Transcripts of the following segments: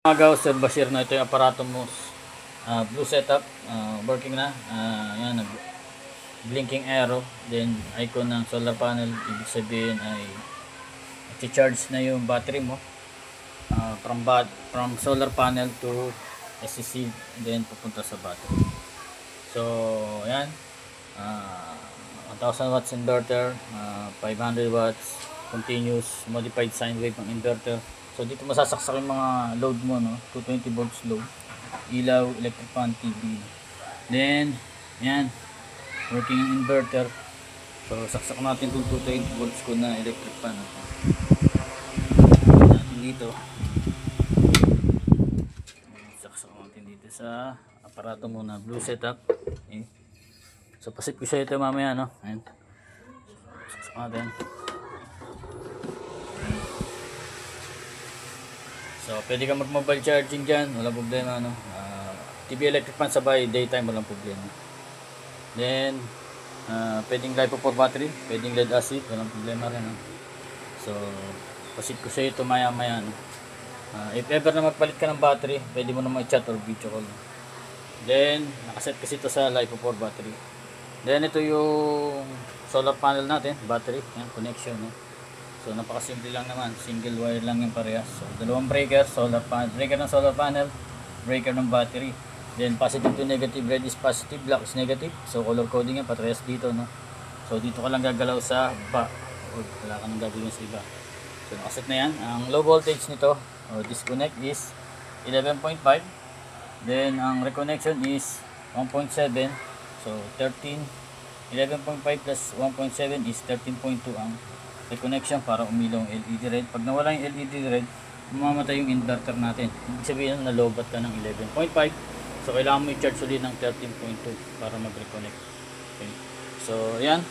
Agaw, Sir Bashir, na ito yung aparato mo, blue setup, working na. Yan, blinking arrow, then icon ng solar panel, ibig sabihin ay i-charge na yung battery mo from solar panel to SCC, then pupunta sa battery. So yan, 1000 watts inverter, 500 watts continuous modified sine wave ng inverter. So dito masasaksak yung mga load mo, no? 220 volts load, ilaw, electric fan, TV. Then yan, working yung inverter. So saksak natin itong 220 volts ko na electric fan natin dito. Saksak natin dito sa aparato mo na blue setup. Okay. So pasip ko siya ito mamaya, no? Ayan. Saksak natin. So pwede ka mag mobile charging dyan, walang problema, no? TV electric fan sabay, daytime walang problema. Then pwedeng LiPo4 battery, pwedeng lead acid, walang problema rin, no? So pasit ko siya ito maya maya, no? If ever na magpalit ka ng battery, pwede mo na mag-chat or video call. Then nakaset kasi ito sa LiPo4 battery. Then ito yung solar panel natin, battery, yan, connection, no? So napakasimple lang naman, single wire lang yung parehas. So dalawang breaker, breaker ng solar panel, breaker ng battery. Then positive to negative, red is positive, black is negative. So color coding yan, patrehas dito, no? So dito ka lang gagalaw sa baba, wala ka nang gagawin sa iba. So nakaset na yan. Ang low voltage nito, disconnect is 11.5. Then ang reconnection is 1.7. So 11.5 plus 1.7 is 13.2 ang reconnection para umilaw ang LED red. Pag nawala yung LED red, mamamatay yung inverter natin. Ibig sabihin na lobat ka ng 11.5. So kailangan mo i-charge ulit ng 13.2 para mag-reconnect. Okay. So yan.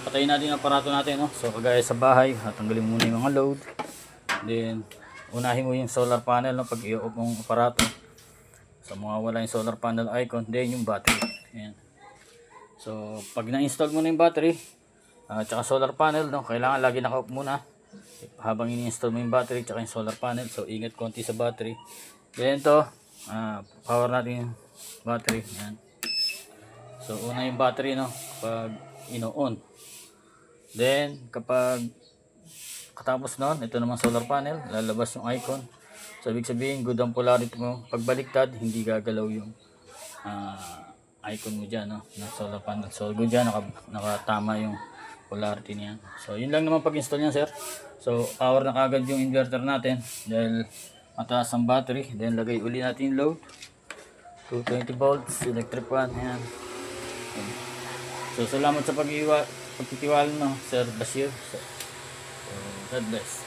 Patayin natin ang aparato natin, no? So kagaya sa bahay, tanggalin muna yung mga load. Then unahin mo yung solar panel, no? Pag i-off mo yung aparato. So mawawala yung solar panel icon, then yung battery. Ayan. So pag na-install mo na yung battery, tsaka solar panel, no, kailangan lagi naka-off muna habang ini-install mo yung battery tsaka yung solar panel. So ingat konti sa battery. Then ito, power natin yung battery. Yan. So una yung battery, no, pag ino-on. Then kapag katapos nun, ito naman solar panel, lalabas yung icon. So ibig sabihin good ang polarity mo. Pag baliktad, hindi gagalaw yung icon mo dyan, no, ng solar panel. So good dyan, nakatama yung polarity niya. So yun lang naman pag-install niya, sir. So power na kagad yung inverter natin dahil mataas ang battery. Then lagay uli natin yung load, 220 volts electric fan. Ayan. So salamat sa pagtitiwala, no, Sir Bashir. So God bless.